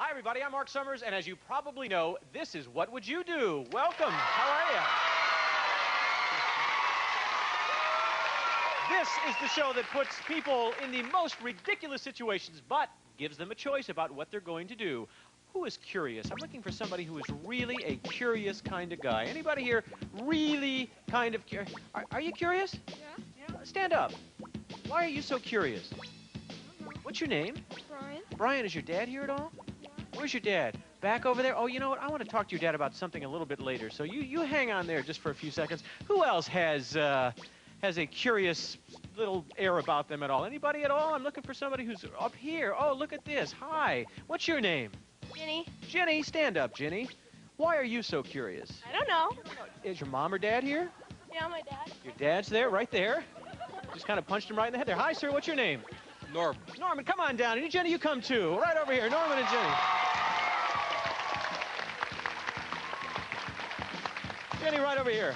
Hi, everybody. I'm Mark Summers, and as you probably know, this is What Would You Do? Welcome. How are you? This is the show that puts people in the most ridiculous situations, but gives them a choice about what they're going to do. Who is curious? I'm looking for somebody who is really a curious kind of guy. Anybody here really kind of curious? Are you curious? Yeah. Stand up. Why are you so curious? What's your name? Brian. Brian, is your dad here at all? Yeah. Where's your dad? Back over there? Oh, you know what? I want to talk to your dad about something a little bit later. So you hang on there just for a few seconds. Who else has a curious little air about them at all? Anybody at all? I'm looking for somebody who's up here. Oh, look at this. Hi. What's your name? Jenny. Jenny, stand up, Jenny. Why are you so curious? I don't know. Is your mom or dad here? Yeah, my dad. Your dad's there, right there. Just kind of punched him right in the head there. Hi, sir. What's your name? Norman. Norman, come on down. And Jenny, you come too. Right over here. Norman and Jenny. Jenny, right over here.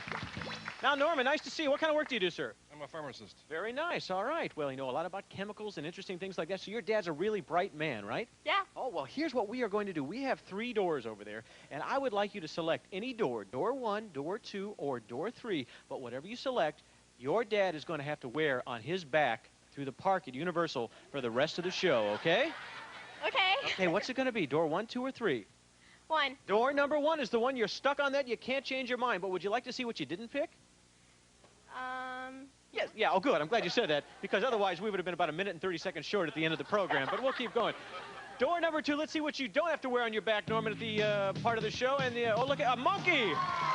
Now, Norman, nice to see you. What kind of work do you do, sir? I'm a pharmacist. Very nice. All right. Well, you know a lot about chemicals and interesting things like that. So your dad's a really bright man, right? Yeah. Oh, well, here's what we are going to do. We have 3 doors over there, and I would like you to select any door, door 1, door 2, or door 3. But whatever you select, your dad is going to have to wear on his back through the park at Universal for the rest of the show, okay? Okay. Okay, what's it going to be, door 1, 2, or 3? 1. Door number 1 is the one you're stuck on that. You can't change your mind, but would you like to see what you didn't pick? Yes, yeah, oh, good. I'm glad you said that, because otherwise we would have been about 1 minute and 30 seconds short at the end of the program, but we'll keep going. Door number 2, let's see what you don't have to wear on your back, Norman, at the part of the show. And oh, look, a monkey.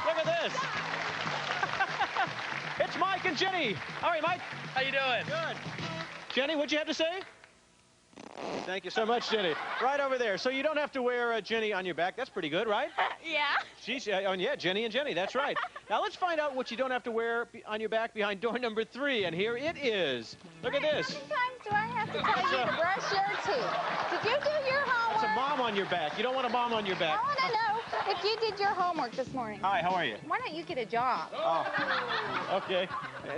Look at this. It's Mike and Jenny. All right, Mike. How you doing? Good. Jenny, what'd you have to say? Thank you so much, Jenny. Right over there. So you don't have to wear Jenny on your back. That's pretty good, right? Yeah. She's, yeah, Jenny and Jenny. That's right. Now let's find out what you don't have to wear on your back behind door number 3. And here it is. Look at this. How many times do I have to tell you to brush your teeth? Did you do your homework? That's a mom on your back. You don't want a mom on your back. I want to know if you did your homework this morning. Hi, how are you? Why don't you get a job? Oh, okay.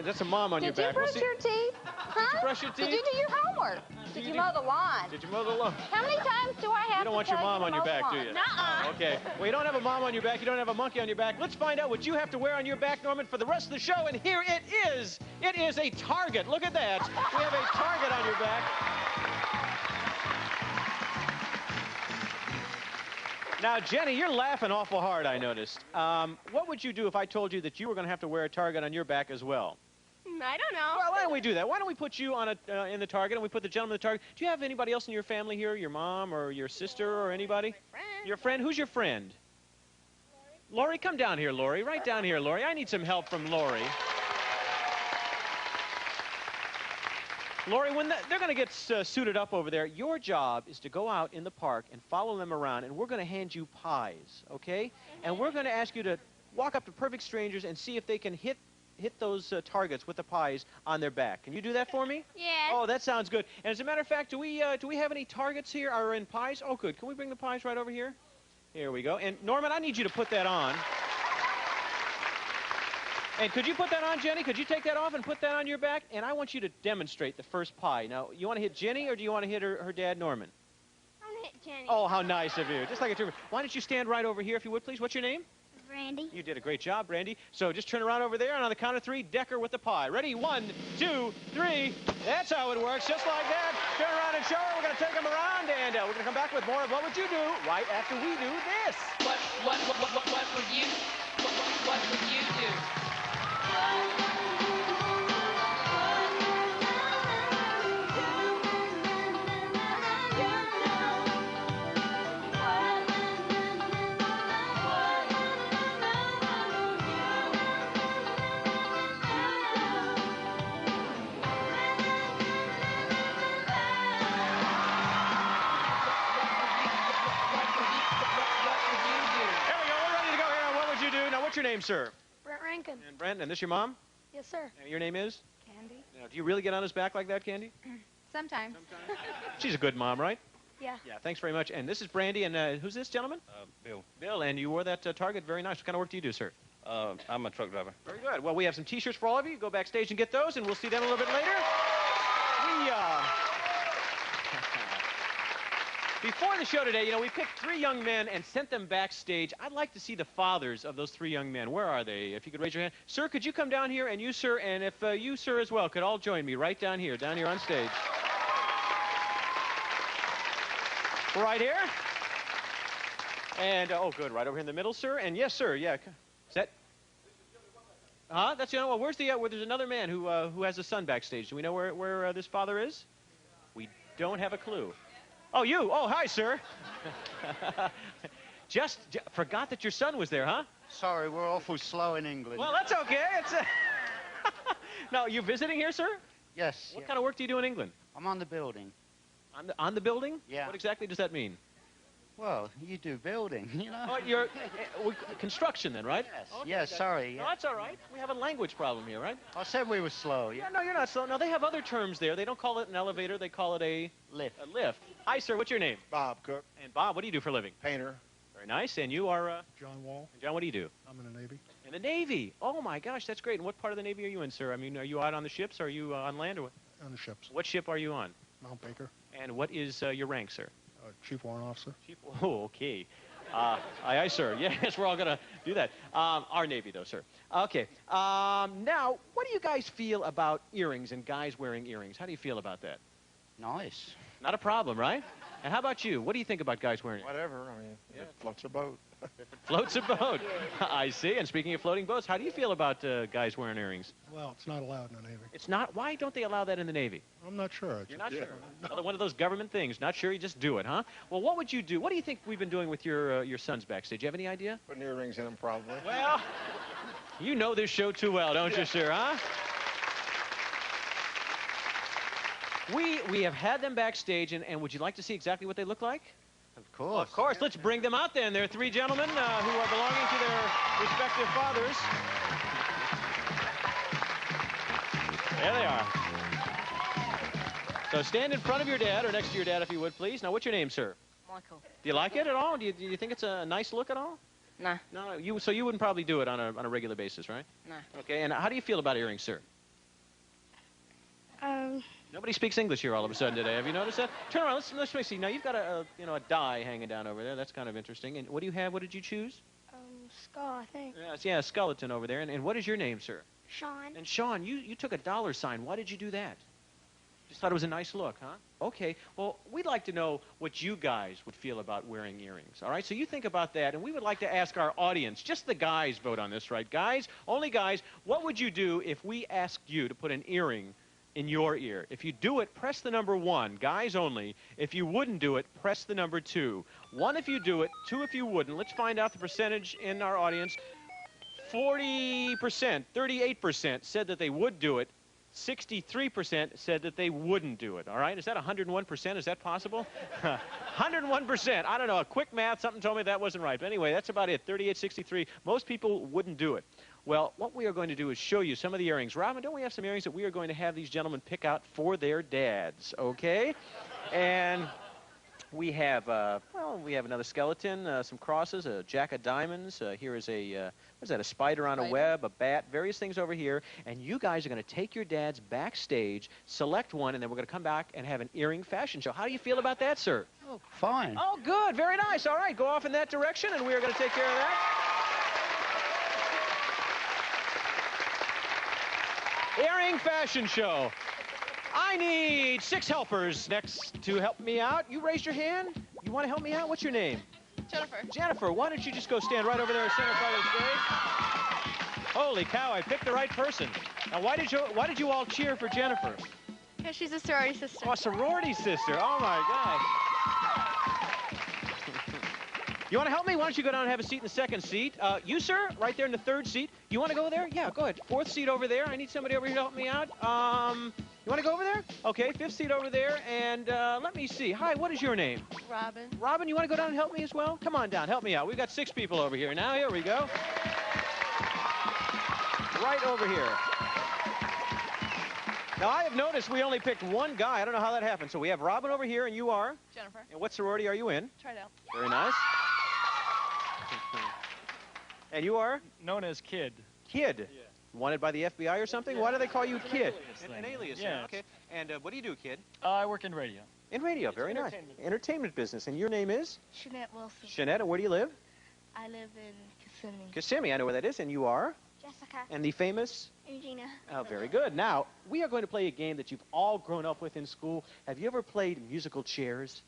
That's a mom on your Did you back. brush your teeth? Huh? Did you brush your teeth? Did you do your homework? Did you mow the lawn? Did you mow the lawn? How many times do I have to You don't want your tell mom you on to your mow the back, do lawn? you? Nuh-uh. Oh, okay. Well, you don't have a mom on your back. You don't have a monkey on your back. Let's find out what you have to wear on your back, Norman, for the rest of the show. And here it is. It is a target. Look at that. We have a target on your back. Now, Jenny, you're laughing awful hard, I noticed. What would you do if I told you that you were going to have to wear a target on your back as well? I don't know. Well, why don't we do that? Why don't we put you on in the target, and we put the gentleman in the target? Do you have anybody else in your family here? Your mom or your sister or anybody? My friend. Your friend? Who's your friend? Lori, come down here, Lori. Right down here, Lori. I need some help from Lori. Lori, when they're going to get suited up over there, your job is to go out in the park and follow them around, and we're going to hand you pies, okay? And we're going to ask you to walk up to perfect strangers and see if they can hit those targets with the pies on their back. Can you do that for me? Yes. Oh, that sounds good. And as a matter of fact, do we have any targets here or in pies? Oh, good. Can we bring the pies right over here? Here we go. And Norman, I need you to put that on. And could you put that on, Jenny? Could you take that off and put that on your back? And I want you to demonstrate the first pie. Now, you want to hit Jenny or do you want to hit her dad, Norman? I'm gonna hit Jenny. Oh, how nice of you. Just like a trooper. Why don't you stand right over here, if you would, please? What's your name? Randy. You did a great job, Brandy. So just turn around over there, and on the count of 3, deck her with the pie. Ready? 1, 2, 3. That's how it works, just like that. Turn around and show her. We're going to take them around, and we're going to come back with more of What Would You Do right after we do this. What would you do? What's your name, sir? Brent Rankin. And Brent, and this your mom? Yes, sir. And your name is? Candy? Now, do you really get on his back like that, Candy? Sometimes. She's a good mom, right? Yeah. Yeah, thanks very much. And this is Brandy, and who's this gentleman? Bill. Bill, and you wore that target. Very nice. What kind of work do you do, sir? I'm a truck driver. Very good. Well, we have some T-shirts for all of you. Go backstage and get those, and we'll see them a little bit later. Before the show today, you know, we picked 3 young men and sent them backstage. I'd like to see the fathers of those 3 young men. Where are they? If you could raise your hand. Sir, could you come down here? And you, sir, and if you, sir, as well, could all join me right down here on stage. Right here. And, oh, good, right over here in the middle, sir. And yes, sir, yeah. Is that? That's the other one. Where's the, where there's another man who has a son backstage. Do we know where this father is? We don't have a clue. Oh, you. Oh, hi, sir. just forgot that your son was there, huh? Sorry, we're awful slow in England. Well, that's okay. It's Now, you visiting here, sir? Yes. What kind of work do you do in England? I'm on the building. On the building? Yeah. What exactly does that mean? Well, you do building, you know. Oh, you're construction then, right? Yes. Okay, Yes, sorry. No, that's all right. We have a language problem here, right? I said we were slow. Yeah, no, you're not slow. No, they have other terms there. They don't call it an elevator. They call it a Lift. lift. Hi, sir. What's your name? Bob Cook, And Bob, what do you do for a living? painter. Very nice. And you are? John Wall. John, what do you do? I'm in the Navy. In the Navy. Oh, my gosh, that's great. And what part of the Navy are you in, sir? I mean, are you out on the ships? Or are you on land? Or what? On the ships. What ship are you on? Mount Baker. And what is your rank, sir? Chief Warrant Officer. Chief. Oh, okay. Aye, aye, sir. Yes, we're all going to do that. Our Navy, though, sir. Okay. Now, what do you guys feel about earrings and guys wearing earrings? How do you feel about that? Nice. Not a problem, right? And how about you? What do you think about guys wearing earrings? Whatever. I mean, it floats a boat. Floats a boat. I see. And speaking of floating boats, how do you feel about guys wearing earrings? Well, it's not allowed in the Navy. It's not. Why don't they allow that in the Navy? I'm not sure. You're not sure. Another one of those government things. Not sure. You just do it, huh? Well, what would you do? What do you think we've been doing with your sons backstage? Do you have any idea? Putting earrings in them, probably. Well, you know this show too well, don't you, sir? Huh? We have had them backstage, and would you like to see exactly what they look like? Of course. Of course. Let's bring them out then. There are 3 gentlemen who are belonging to their respective fathers. There they are. So stand in front of your dad, or next to your dad, if you would, please. Now, what's your name, sir? Michael. Do you like it at all? Do you think it's a nice look at all? Nah. No. So you wouldn't probably do it on a regular basis, right? Nah. Okay. And how do you feel about earrings, sir? Nobody speaks English here all of a sudden today. Have you noticed that? Turn around. Let's see. Now you've got a die hanging down over there. That's kind of interesting. And what do you have? What did you choose? Skull, I think. Yeah, a skeleton over there. And what is your name, sir? Sean. And Sean, you took a dollar sign. Why did you do that? Just thought it was a nice look, huh? Okay. Well, we'd like to know what you guys would feel about wearing earrings. All right. So you think about that, and we would like to ask our audience. Just the guys vote on this, right? Guys, only guys. What would you do if we asked you to put an earring in your ear? If you do it, press the number 1. Guys only. If you wouldn't do it, press the number 2. 1 if you do it, 2 if you wouldn't. Let's find out the percentage in our audience. 40%, 38% said that they would do it. 63% said that they wouldn't do it. All right? Is that 101%? Is that possible? 101%. I don't know. A quick math, something told me that wasn't right. But anyway, that's about it. 38, 63. Most people wouldn't do it. Well, what we are going to do is show you some of the earrings. Robin, don't we have some earrings that we are going to have these gentlemen pick out for their dads, okay? And we have, we have another skeleton, some crosses, a jack of diamonds. Here is a, what is that, a spider on a web, a bat, various things over here. And you guys are going to take your dads backstage, select one, and then we're going to come back and have an earring fashion show. How do you feel about that, sir? Oh, fine. Oh, good. Very nice. All right, go off in that direction, and we are going to take care of that. Earring fashion show. I need 6 helpers next to help me out. You raised your hand? You want to help me out? What's your name? Jennifer. Jennifer, why don't you just go stand right over there in the center part of the stage? Holy cow, I picked the right person. Now, why did you all cheer for Jennifer? Yeah, she's a sorority sister. Oh, a sorority sister. Oh, my gosh. You want to help me? Why don't you go down and have a seat in the 2nd seat? You, sir, right there in the 3rd seat. You want to go there? Yeah, go ahead. 4th seat over there. I need somebody over here to help me out. You want to go over there? Okay, 5th seat over there. And let me see. Hi, what is your name? Robin. Robin, you want to go down and help me as well? Come on down. Help me out. We've got 6 people over here. Now, here we go. Right over here. Now, I have noticed we only picked 1 guy. I don't know how that happened. So we have Robin over here, and you are? Jennifer. And what sorority are you in? Try it out. Very nice. And you are? Known as Kid. Kid. Yeah. Wanted by the FBI or something? Yeah. Why do they call you Kid? An alias. Yeah. Okay. And what do you do, Kid? I work in radio. In radio, very nice. Entertainment business. And your name is? Jeanette Wilson. Shanetta, where do you live? I live in Kissimmee. Kissimmee, I know where that is. And you are? Jessica. And the famous? Eugenia. Oh, very good. Now, we are going to play a game that you've all grown up with in school. Have you ever played musical chairs?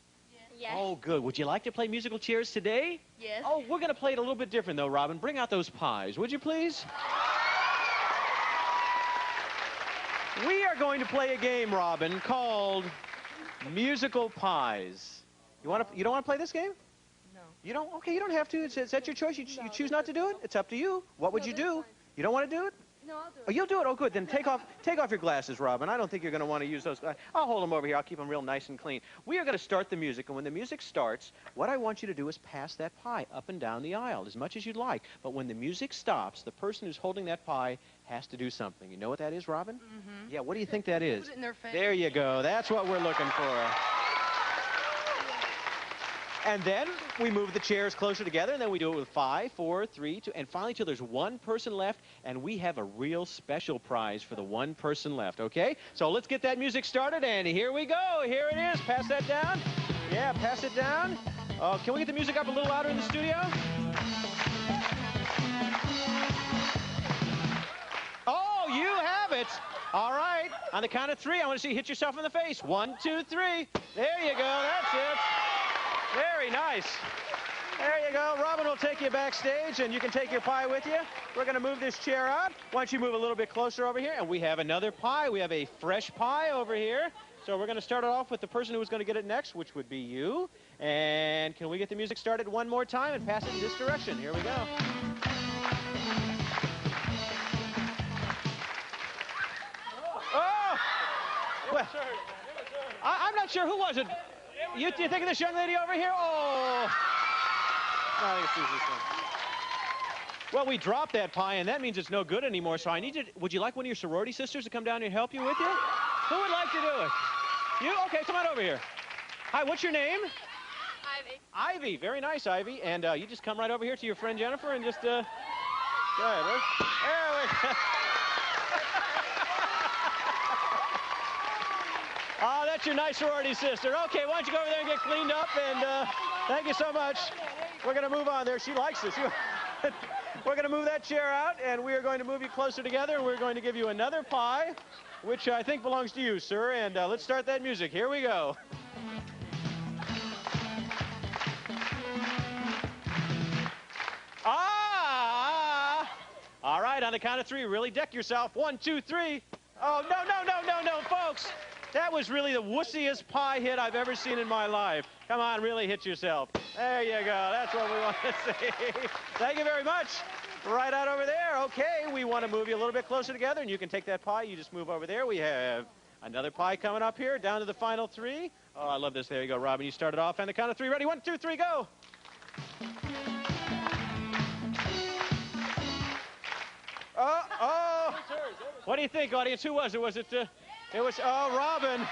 Yes. Oh, good. Would you like to play musical chairs today? Yes. Oh, we're going to play it a little bit different, though, Robin. Bring out those pies, would you please? We are going to play a game, Robin, called Musical Pies. You don't want to play this game? No. You don't? Okay, you don't have to. Is that your choice? You choose not to do it? It's up to you. What would you do? You don't want to do it? No, I'll do it. Oh, you'll do it? Oh, good. Then take off your glasses, Robin. I don't think you're going to want to use those glasses. I'll hold them over here. I'll keep them real nice and clean. We are going to start the music, and when the music starts, what I want you to do is pass that pie up and down the aisle as much as you'd like. But when the music stops, the person who's holding that pie has to do something. You know what that is, Robin? Mm-hmm. Yeah, what do you think that is? Put it in their face. There you go. That's what we're looking for. And then we move the chairs closer together, and then we do it with 5, 4, 3, 2, and finally till there's one person left, and we have a real special prize for the one person left, okay? So let's get that music started, and here we go. Here it is. Pass that down. Yeah, pass it down. Can we get the music up a little louder in the studio? Oh, you have it. All right. On the count of 3, I want to see you hit yourself in the face. 1, 2, 3. There you go. That's it. Very nice. There you go. Robin will take you backstage, and you can take your pie with you. We're going to move this chair out. Why don't you move a little bit closer over here? And we have another pie. We have a fresh pie over here. So we're going to start it off with the person who was going to get it next, which would be you. And can we get the music started one more time and pass it in this direction? Here we go. Oh! Well, I'm not sure. Who was it? You think of this young lady over here? Oh! No, I think it's this one. Well, we dropped that pie, and that means it's no good anymore, so I need you to... Would you like one of your sorority sisters to come down here and help you with you? Who would like to do it? You? Okay, come on over here. Hi, what's your name? Ivy. Ivy. Very nice, Ivy. And you just come right over here to your friend Jennifer and just... Go ahead. There we go. Oh, that's your nice sorority sister. Okay, why don't you go over there and get cleaned up, and thank you so much. We're going to move on there. She likes this. We're going to move that chair out, and we are going to move you closer together, and we're going to give you another pie, which I think belongs to you, sir. And let's start that music. Here we go. Ah! All right, on the count of 3, really deck yourself. 1, 2, 3. Oh, no, folks. That was really the wussiest pie hit I've ever seen in my life. Come on, really hit yourself. There you go. That's what we want to see. Thank you very much. Right out over there. Okay, we want to move you a little bit closer together, and you can take that pie. You just move over there. We have another pie coming up here, down to the final 3. Oh, I love this. There you go, Robin. You started off on the count of 3. Ready? 1, 2, 3, go. Oh. What do you think, audience? Who was it? Was it... It was, Robin.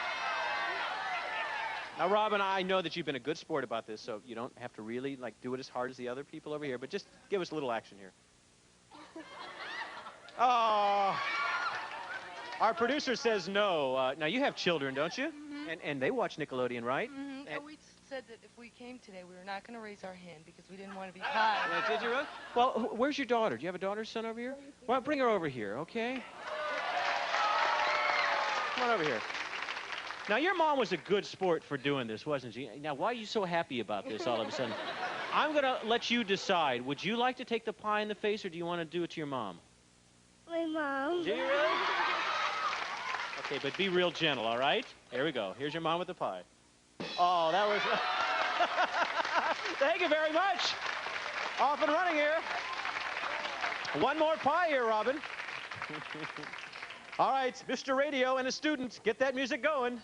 Now, Robin, I know that you've been a good sport about this, so you don't have to really, do it as hard as the other people over here, but just give us a little action here. Oh. Our producer says no. Now, you have children, don't you? Mm-hmm. And they watch Nickelodeon, right? Mm-hmm. And we said that if we came today, we were not going to raise our hand because we didn't want to be pied. Yeah, did you really? Well, where's your daughter? Do you have a daughter or son over here? Well, bring her over here, okay? Come on over here. Now, your mom was a good sport for doing this, wasn't she? Now, why are you so happy about this all of a sudden? I'm going to let you decide. Would you like to take the pie in the face, or do you want to do it to your mom? My mom. Do you really? Okay, but be real gentle, all right? Here we go. Here's your mom with the pie. Oh, that was... Thank you very much. Off and running here. One more pie here, Robin. All right, Mr. Radio and a student, get that music going.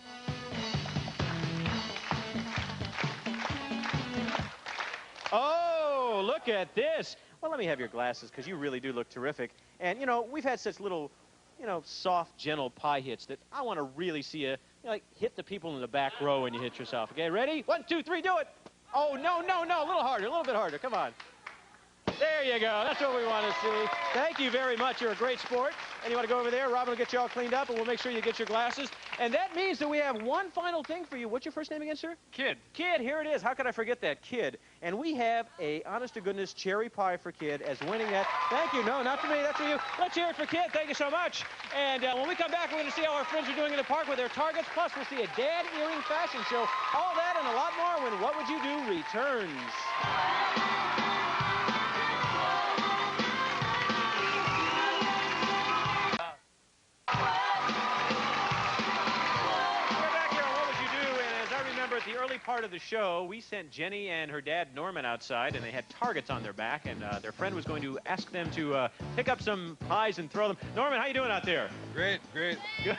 Oh, look at this. Well, let me have your glasses, because you really do look terrific. And, we've had such little, soft, gentle pie hits that I want to really see you, hit the people in the back row when you hit yourself. Okay, ready? 1, 2, 3, do it. Oh, no. A little harder, a little bit harder. Come on. There you go. That's what we want to see. Thank you very much. You're a great sport. And you want to go over there? Robin will get you all cleaned up, and we'll make sure you get your glasses. And that means that we have one final thing for you. What's your first name again, sir? Kid. Kid, here it is. How could I forget that? Kid. And we have a honest-to-goodness cherry pie for Kid as winning that. Thank you. No, not for me. That's for you. Let's hear it for Kid. Thank you so much. And when we come back, we're going to see how our friends are doing in the park with their targets. Plus, we'll see a dad earring fashion show. All that and a lot more when What Would You Do returns. At the early part of the show, we sent Jenny and her dad Norman outside, and they had targets on their back, and their friend was going to ask them to pick up some pies and throw them. Norman, how you doing out there? Great, great. Good.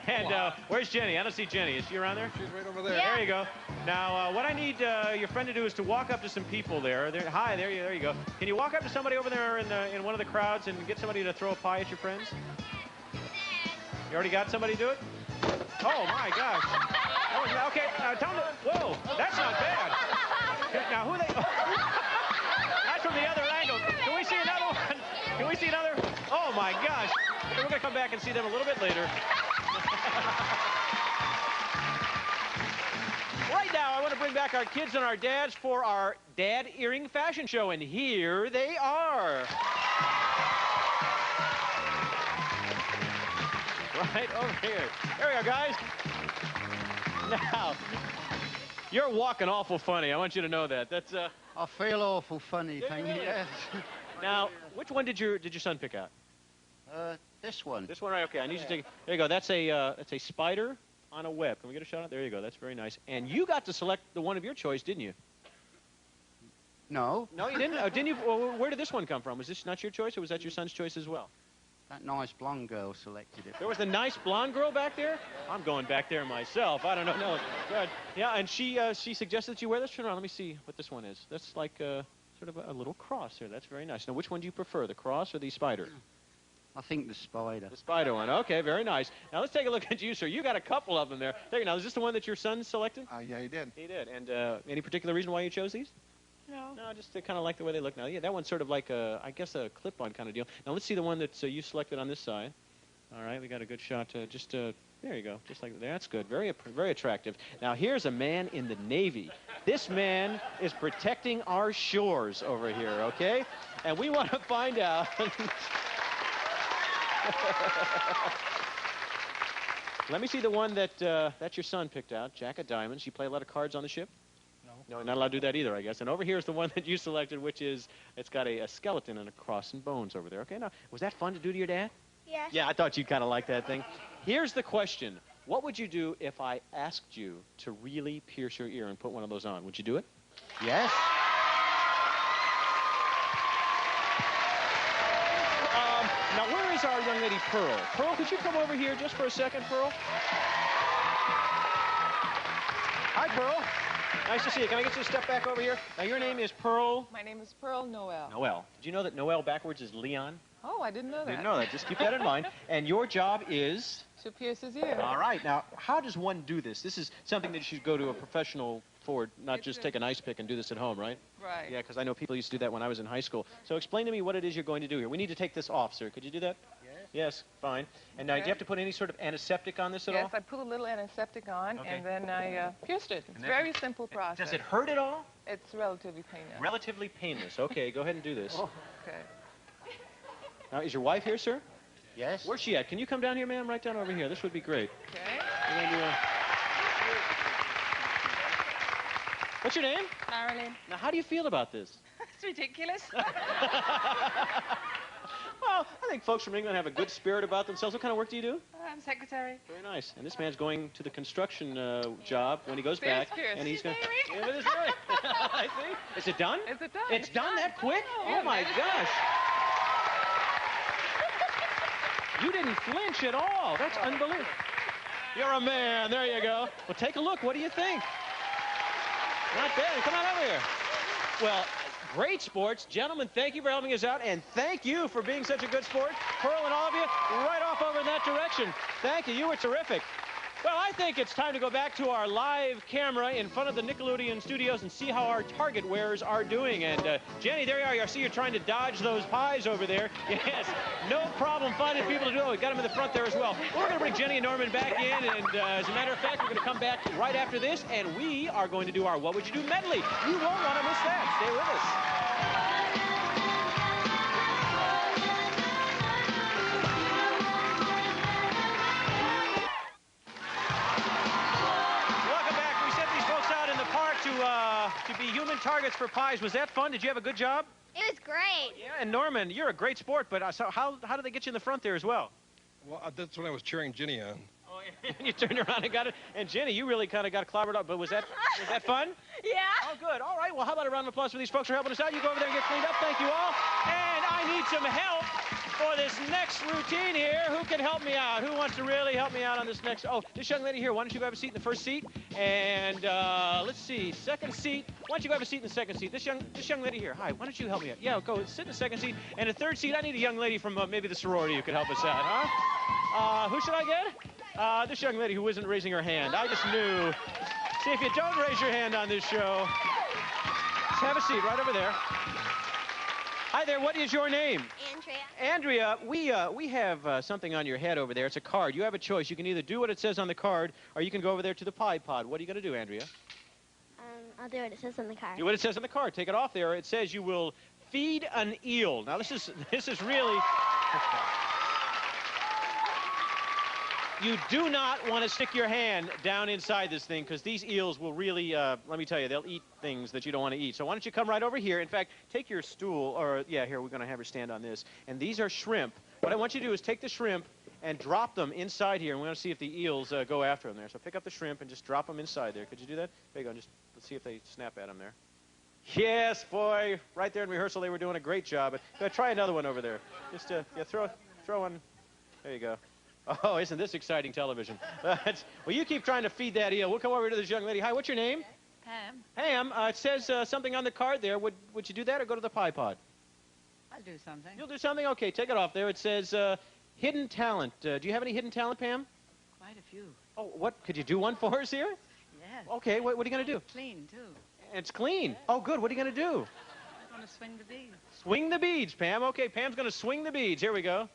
And where's Jenny? I don't see Jenny. Is she around there? She's right over there. Yeah. There you go. Now, what I need your friend to do is to walk up to some people there. Hi, there you go. Can you walk up to somebody over there in one of the crowds and get somebody to throw a pie at your friends? You already got somebody to do it? Oh, my gosh. Oh, okay, tell them whoa, that's not bad. Now, who they... That's from the other angle. Can we see another one? Can we see another? Oh, my gosh. We're going to come back and see them a little bit later. Right now, I want to bring back our kids and our dads for our dad earring fashion show, and here they are. Right over here. There we go, guys. Now, you're walking awful funny. I want you to know that. That's I feel awful funny, thank you. Yes. Now, which one did your son pick out? This one. This one, right? Okay. I need you to take. There you go. That's a spider on a web. Can we get a shot of it? There you go. That's very nice. And you got to select the one of your choice, didn't you? No. No, you didn't. Oh, didn't you? Well, where did this one come from? Was this not your choice, or was that your son's choice as well? That nice blonde girl selected it. There was a nice blonde girl back there? I'm going back there myself. I don't know. No. Good. Yeah, and she suggested that you wear this. Turn around. Let me see what this one is. That's like sort of a little cross here. That's very nice. Now, which one do you prefer, the cross or the spider? I think the spider. The spider one. Okay, very nice. Now, let's take a look at you, sir. You got a couple of them there. There you go. Now, is this the one that your son selected? Yeah, he did. He did. And any particular reason why you chose these? No. No, just kind of like the way they look now. Yeah, that one's sort of like I guess a clip-on kind of deal. Now let's see the one that you selected on this side. All right, we got a good shot. There you go, just like that. That's good. Very, very attractive. Now here's a man in the Navy. This man is protecting our shores over here. Okay, and we want to find out. Let me see the one that your son picked out. Jack of Diamonds. You play a lot of cards on the ship? No, not allowed to do that either, I guess. And over here is the one that you selected, which is, it's got a skeleton and a cross and bones over there. Okay, now, was that fun to do to your dad? Yes. Yeah, I thought you'd kind of like that thing. Here's the question. What would you do if I asked you to really pierce your ear and put one of those on? Would you do it? Yes. Now, where is our young lady, Pearl? Pearl, could you come over here just for a second, Pearl? Hi, Pearl. Nice to see you. Can I get you to step back over here? Now, your name is Pearl? My name is Pearl Noel. Noel. Did you know that Noel backwards is Leon? Oh, I didn't know that. Didn't know that. Just keep that in mind. And your job is? To pierce his ear. All right. Now, how does one do this? This is something that you should go to a professional for, not just take an ice pick and do this at home, right? Right. Yeah, because I know people used to do that when I was in high school. So explain to me what it is you're going to do here. We need to take this off, sir. Could you do that? Yes, fine. And now, do you have to put any sort of antiseptic on this at all? Yes, I put a little antiseptic on, Okay. and then I pierced it. It's a very simple process. Does it hurt at all? It's relatively painless. Relatively painless. Okay, go ahead and do this. Okay. Now, is your wife here, sir? Yes. Where's she at? Can you come down here, ma'am? Right down over here. This would be great. Okay. We're going to do What's your name? Marilyn. Now, how do you feel about this? It's ridiculous. Well, I think folks from England have a good spirit about themselves. What kind of work do you do? I'm secretary. Very nice. And this man's going to the construction job when he goes back. Pierce. And he's going He's to... Yeah, with his earring. I see. Is it done? Is it done? It's done that quick? Yeah, Oh, my man. gosh. You didn't flinch at all. That's unbelievable. You're a man. There you go. Well, take a look. What do you think? Not bad. Come on over here. Well, great sports. Gentlemen, thank you for helping us out, and thank you for being such a good sport. Pearl and all of you, right off over in that direction. Thank you. You were terrific. Well, I think it's time to go back to our live camera in front of the Nickelodeon studios and see how our target wearers are doing. And Jenny, there you are. I see you're trying to dodge those pies over there. Yes, no problem finding people to do it. We got them in the front there as well. We're going to bring Jenny and Norman back in, and as a matter of fact, we're going to come back right after this, and we are going to do our What Would You Do medley. You won't want to miss that. Stay with us. To be human targets for pies. Was that fun? Did you have a good job? It was great. Yeah, and Norman, you're a great sport, but so how did they get you in the front there as well? Well, that's when I was cheering Ginny on. Oh, yeah. You turned around and got it. And Jenny, you really kind of got clobbered up, but was that fun? Yeah. Oh, good. All right, well, how about a round of applause for these folks who are helping us out? You go over there and get cleaned up. Thank you all. And I need some help for this next routine here. Who can help me out? Who wants to really help me out on this next? Oh, this young lady here. Why don't you go have a seat in the first seat? And let's see, second seat. Why don't you go have a seat in the second seat? This young lady here. Hi. Why don't you help me out? Yeah, go sit in the second seat. And the third seat, I need a young lady from maybe the sorority who could help us out, huh? Who should I get? This young lady who isn't raising her hand. I just knew. See, if you don't raise your hand on this show, just have a seat right over there. Hi there. What is your name? Andrea. Andrea, we have something on your head over there. It's a card. You have a choice. You can either do what it says on the card, or you can go over there to the pie pod. What are you going to do, Andrea? I'll do what it says on the card. Do what it says on the card. Take it off there. It says you will feed an eel. Now, this is really... You do not want to stick your hand down inside this thing, because these eels will really, let me tell you, they'll eat things that you don't want to eat. So why don't you come right over here. In fact, take your stool, or yeah, here, we're going to have her stand on this. And these are shrimp. What I want you to do is take the shrimp and drop them inside here, and we're going to see if the eels go after them there. So pick up the shrimp and just drop them inside there. Could you do that? There you go. Just let's see if they snap at them there. Yes, boy. Right there in rehearsal, they were doing a great job. But try another one over there. Just yeah, throw one. There you go. Oh, isn't this exciting television? Well, you keep trying to feed that eel. We'll come over to this young lady. Hi, what's your name? Pam. Pam, it says something on the card there. Would you do that or go to the pie pod? I'll do something. You'll do something? Okay, take it off there. It says hidden talent. Do you have any hidden talent, Pam? Quite a few. Oh, what? Could you do one for us here? Yes. Okay, what are you going to do? Clean, too. It's clean. Oh, good. What are you going to do? I'm going to swing the beads. Swing the beads, Pam. Okay, Pam's going to swing the beads. Here we go.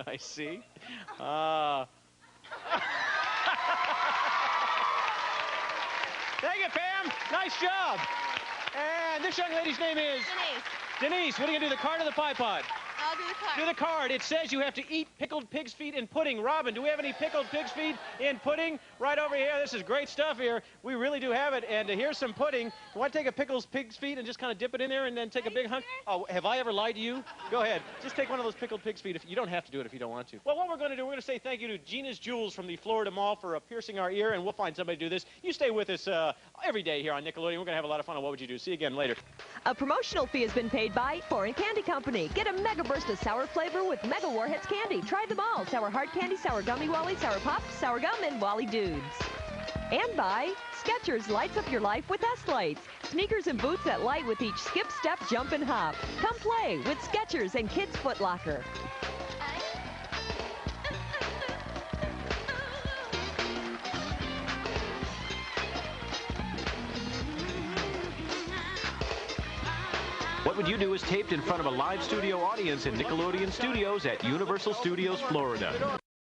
I see. Thank you, Pam. Nice job. And this young lady's name is? Denise. What are you going to do, the card or the pie pod? I'll do the card. Do the card. It says you have to eat pickled pig's feet in pudding. Robin, do we have any pickled pig's feet in pudding? Right over here. This is great stuff here. We really do have it. And here's some pudding. You want to take a pickled pig's feet and just kind of dip it in there and then take a big hunk? Oh, have I ever lied to you? Go ahead. Just take one of those pickled pig's feet. You don't have to do it if you don't want to. Well, what we're going to do, we're going to say thank you to Gina's Jewels from the Florida Mall for piercing our ear, and we'll find somebody to do this. You stay with us every day here on Nickelodeon. We're going to have a lot of fun on What Would You Do? See you again later. A promotional fee has been paid by Foreign Candy Company. Get a mega burst of sour flavor with Mega Warheads candy. Try them all. Sour hard candy, sour gummy Wally, sour pops, sour gum, and Wally Dudes. And by Skechers lights up your life with S-Lights. Sneakers and boots that light with each skip, step, jump, and hop. Come play with Skechers and Kids Foot Locker. What Would You Do is taped in front of a live studio audience in Nickelodeon Studios at Universal Studios, Florida.